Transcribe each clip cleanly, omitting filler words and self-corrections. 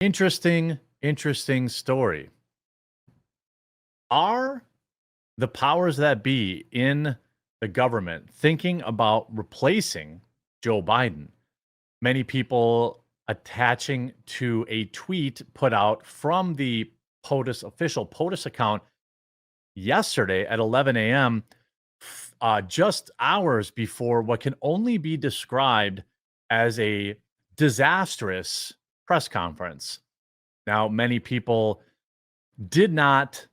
Interesting story. Are the powers that be in the government thinking about replacing Joe Biden? Many people attaching to a tweet put out from the POTUS official POTUS account yesterday at 11 a.m., just hours before what can only be described as a disastrous press conference. Now, many people did not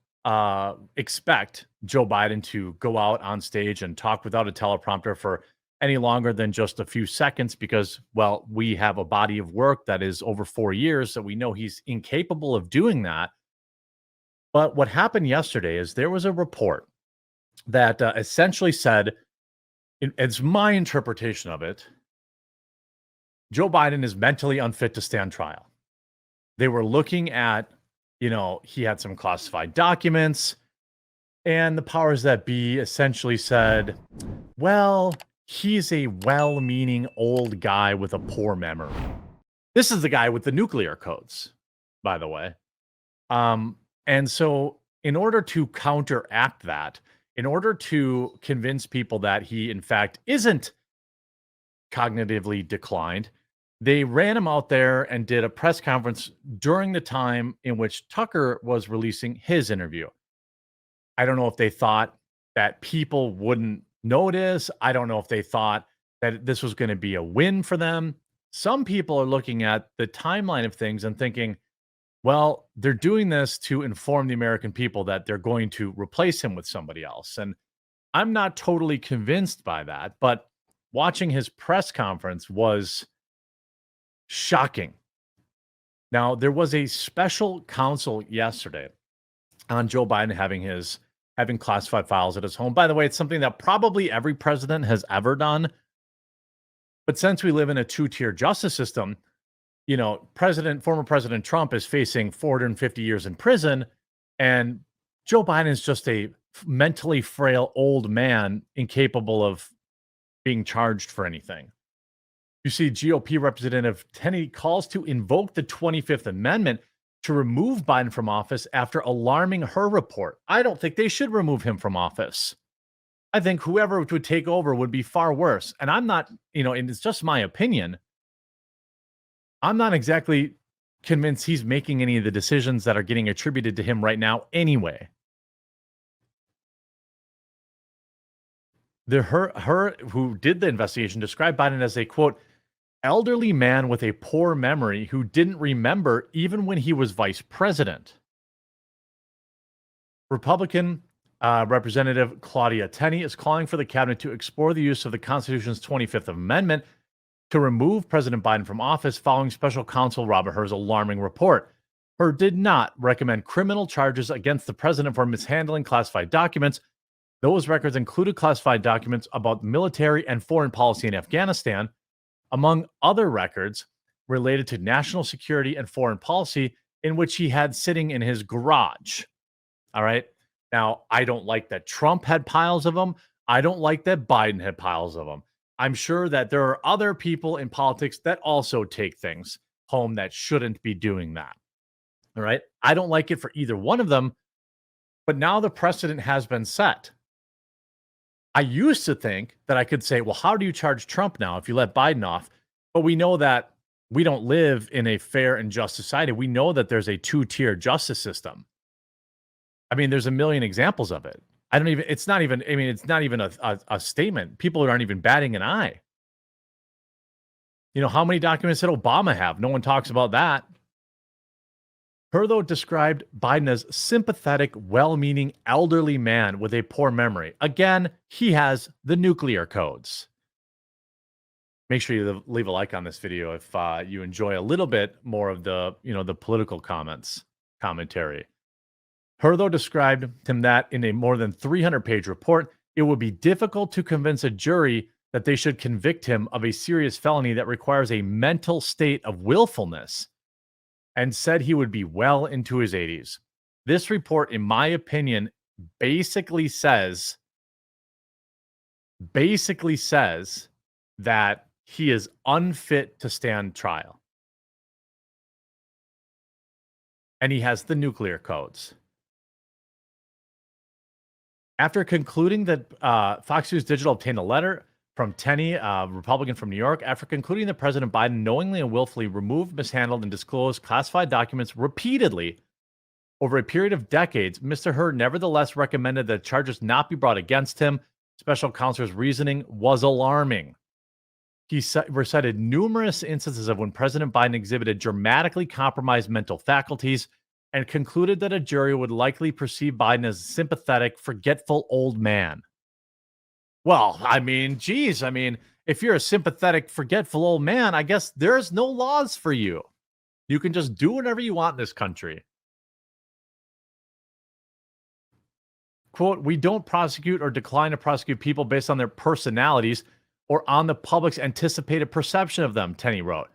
expect Joe Biden to go out on stage and talk without a teleprompter for any longer than just a few seconds because, well, we have a body of work that is over 4 years, so we know he's incapable of doing that. But what happened yesterday is there was a report that essentially said, it's my interpretation of it, Joe Biden is mentally unfit to stand trial. They were looking at, he had some classified documents, and the powers that be essentially said, well, he's a well meaning old guy with a poor memory. This is the guy with the nuclear codes, by the way. And so, in order to counteract that, in order to convince people that he, in fact, isn't cognitively declined, they ran him out there and did a press conference during the time in which Tucker was releasing his interview. I don't know if they thought that people wouldn't notice. I don't know if they thought that this was going to be a win for them. Some people are looking at the timeline of things and thinking, well, they're doing this to inform the American people that they're going to replace him with somebody else. And I'm not totally convinced by that, but watching his press conference was shocking. Now, there was a special counsel yesterday on Joe Biden having classified files at his home. By the way, it's something that probably every president has ever done. But since we live in a two-tier justice system, former President Trump is facing 450 years in prison, and Joe Biden is just a mentally frail old man incapable of being charged for anything. You see GOP Representative Tenney calls to invoke the 25th Amendment to remove Biden from office after alarming her report. I don't think they should remove him from office. I think whoever would take over would be far worse. And I'm not, and it's just my opinion. I'm not exactly convinced he's making any of the decisions that are getting attributed to him right now anyway. Her who did the investigation described Biden as a, quote, elderly man with a poor memory who didn't remember even when he was vice president. Republican Representative Claudia Tenney is calling for the cabinet to explore the use of the Constitution's 25th Amendment to remove President Biden from office following special counsel Robert Hur's alarming report. Hur did not recommend criminal charges against the president for mishandling classified documents. Those records included classified documents about military and foreign policy in Afghanistan, among other records related to national security and foreign policy, in which he had sitting in his garage. All right. Now, I don't like that Trump had piles of them. I don't like that Biden had piles of them. I'm sure that there are other people in politics that also take things home that shouldn't be doing that. All right. I don't like it for either one of them. But now the precedent has been set. I used to think that I could say, well, how do you charge Trump now if you let Biden off? But we know that we don't live in a fair and just society. We know that there's a two-tier justice system. I mean, there's a million examples of it. It's not even a statement. People aren't even batting an eye. How many documents did Obama have? No one talks about that. Hur, though, described Biden as sympathetic, well-meaning elderly man with a poor memory. Again, he has the nuclear codes. Make sure you leave a like on this video if you enjoy a little bit more of the political commentary. Hur, though, described him that in a more than 300-page report, it would be difficult to convince a jury that they should convict him of a serious felony that requires a mental state of willfulness, and said he would be well into his 80s. This report, in my opinion, basically says that he is unfit to stand trial. and he has the nuclear codes. After concluding that Fox News Digital obtained a letter from Tenney, a Republican from New York, after concluding that President Biden knowingly and willfully removed, mishandled, and disclosed classified documents repeatedly over a period of decades, Mr. Hur nevertheless recommended that charges not be brought against him. Special counsel's reasoning was alarming. He recited numerous instances of when President Biden exhibited dramatically compromised mental faculties and concluded that a jury would likely perceive Biden as a sympathetic, forgetful old man. Well, I mean, geez, if you're a sympathetic, forgetful old man, I guess there's no laws for you. You can just do whatever you want in this country. Quote, we don't prosecute or decline to prosecute people based on their personalities or on the public's anticipated perception of them, Tenney wrote.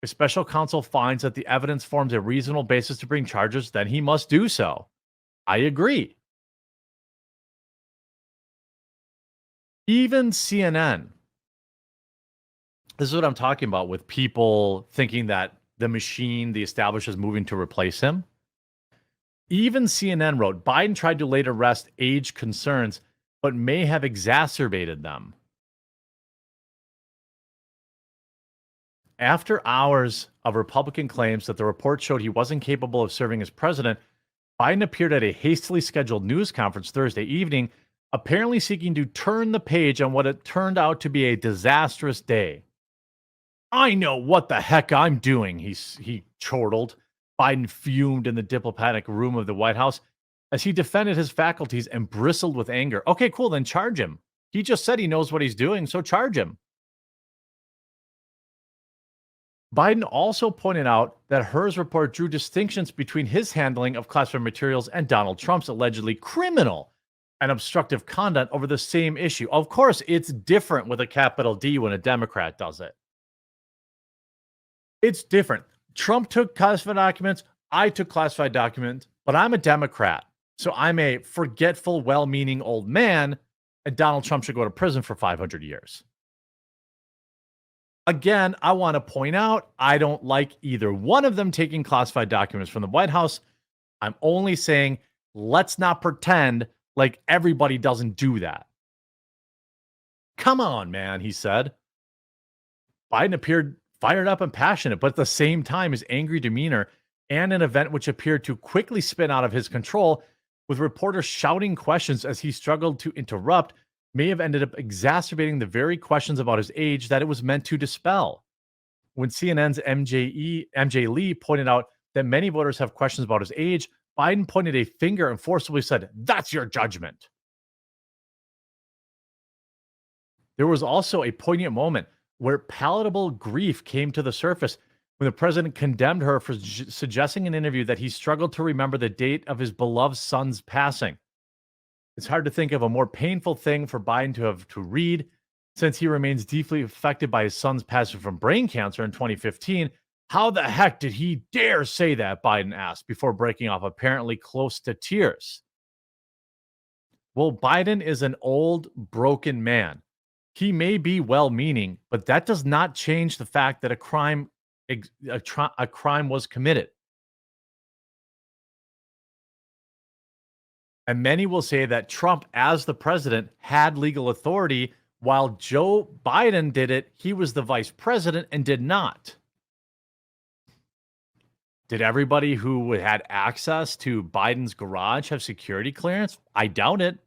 If special counsel finds that the evidence forms a reasonable basis to bring charges, then he must do so. I agree. Even CNN, this is what I'm talking about with people thinking that the machine, the establishment, is moving to replace him. Even CNN wrote, Biden tried to later rest age concerns, but may have exacerbated them. After hours of Republican claims that the report showed he wasn't capable of serving as president, Biden appeared at a hastily scheduled news conference Thursday evening, apparently seeking to turn the page on what it turned out to be a disastrous day. I know what the heck I'm doing, he chortled. Biden fumed in the diplomatic room of the White House as he defended his faculties and bristled with anger. Okay, cool, then charge him. He just said he knows what he's doing, so charge him. Biden also pointed out that Hur's report drew distinctions between his handling of classified materials and Donald Trump's allegedly criminal and obstructive conduct over the same issue. Of course, it's different with a capital D when a Democrat does it. It's different. Trump took classified documents. I took classified documents, but I'm a Democrat. So I'm a forgetful, well-meaning old man, and Donald Trump should go to prison for 500 years. Again, I want to point out, I don't like either one of them taking classified documents from the White House. I'm only saying, let's not pretend like everybody doesn't do that. Come on, man, he said. Biden appeared fired up and passionate, but at the same time, his angry demeanor and an event which appeared to quickly spin out of his control, with reporters shouting questions as he struggled to interrupt, may have ended up exacerbating the very questions about his age that it was meant to dispel. When CNN's MJ Lee pointed out that many voters have questions about his age, Biden pointed a finger and forcibly said, "That's your judgment." There was also a poignant moment where palatable grief came to the surface when the president condemned her for suggesting in an interview that he struggled to remember the date of his beloved son's passing. It's hard to think of a more painful thing for Biden to have to read, since he remains deeply affected by his son's passing from brain cancer in 2015. How the heck did he dare say that? Biden asked before breaking off, apparently close to tears. Well, Biden is an old, broken man. He may be well-meaning, but that does not change the fact that a crime was committed. And many will say that Trump, as the president, had legal authority, while Joe Biden did it. He was the vice president and did not. Did everybody who had access to Biden's garage have security clearance? I doubt it.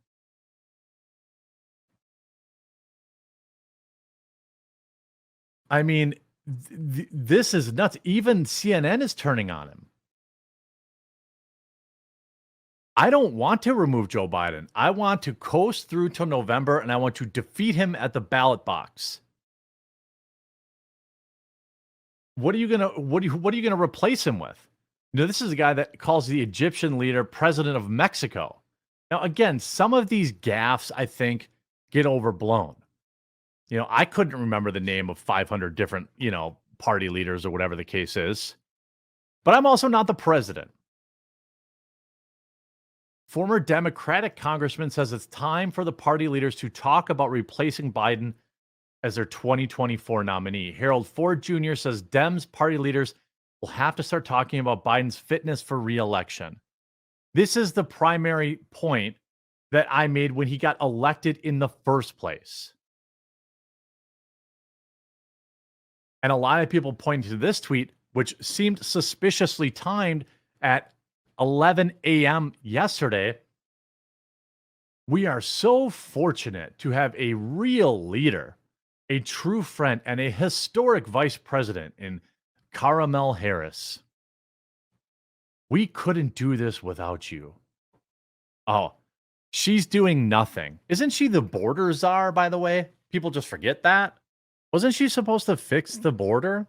I mean, this is nuts. Even CNN is turning on him. I don't want to remove Joe Biden. I want to coast through till November, and I want to defeat him at the ballot box. What are you gonna replace him with? This is a guy that calls the Egyptian leader president of Mexico. Now, again, some of these gaffes, I think, get overblown. I couldn't remember the name of 500 different, party leaders or whatever the case is. But I'm also not the president. Former Democratic congressman says it's time for the party leaders to talk about replacing Biden as their 2024 nominee. Harold Ford Jr. says Dems party leaders will have to start talking about Biden's fitness for reelection. This is the primary point that I made when he got elected in the first place. And a lot of people pointed to this tweet, which seemed suspiciously timed at 11 a.m. yesterday. We are so fortunate to have a real leader, a true friend, and a historic vice president in Kamala Harris. We couldn't do this without you. Oh, she's doing nothing. Isn't she the border czar, by the way? People just forget that. Wasn't she supposed to fix the border?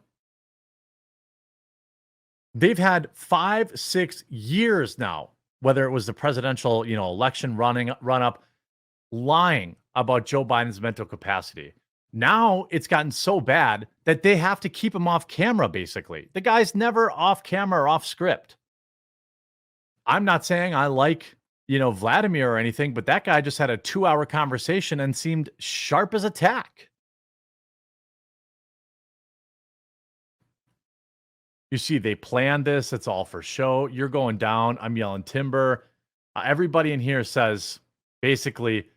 They've had 5, 6 years now, whether it was the presidential, election run up, lying about Joe Biden's mental capacity. Now it's gotten so bad that they have to keep him off camera, basically. The guy's never off camera or off script. I'm not saying I like, Vladimir or anything, but that guy just had a 2-hour conversation and seemed sharp as a tack. You see, they planned this. It's all for show. You're going down. I'm yelling timber. Everybody in here says basically,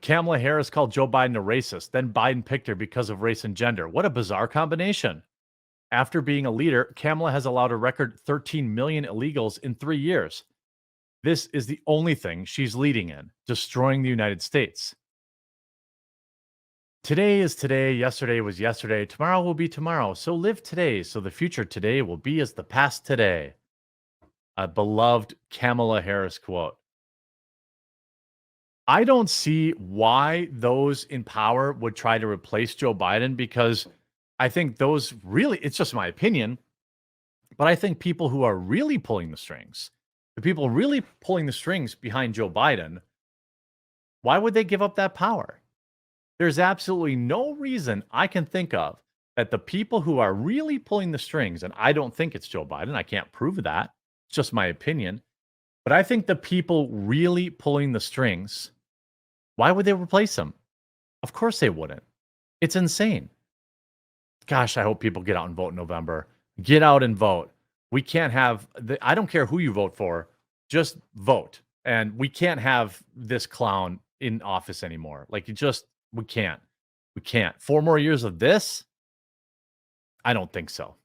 Kamala Harris called Joe Biden a racist. Then Biden picked her because of race and gender. What a bizarre combination. After being a leader, Kamala has allowed a record 13 million illegals in 3 years. This is the only thing she's leading in, destroying the United States. Today is today, yesterday was yesterday, tomorrow will be tomorrow. So live today, so the future today will be as the past today. A beloved Kamala Harris quote. I don't see why those in power would try to replace Joe Biden, because I think those really, it's just my opinion, but I think people who are really pulling the strings, the people really pulling the strings behind Joe Biden, why would they give up that power? There's absolutely no reason I can think of that the people who are really pulling the strings, and I don't think it's Joe Biden, I can't prove that, it's just my opinion, but I think the people really pulling the strings, why would they replace him? Of course they wouldn't. It's insane. Gosh, I hope people get out and vote in November. Get out and vote. We can't have, I don't care who you vote for, just vote. And we can't have this clown in office anymore. Like, we can't. 4 more years of this? I don't think so.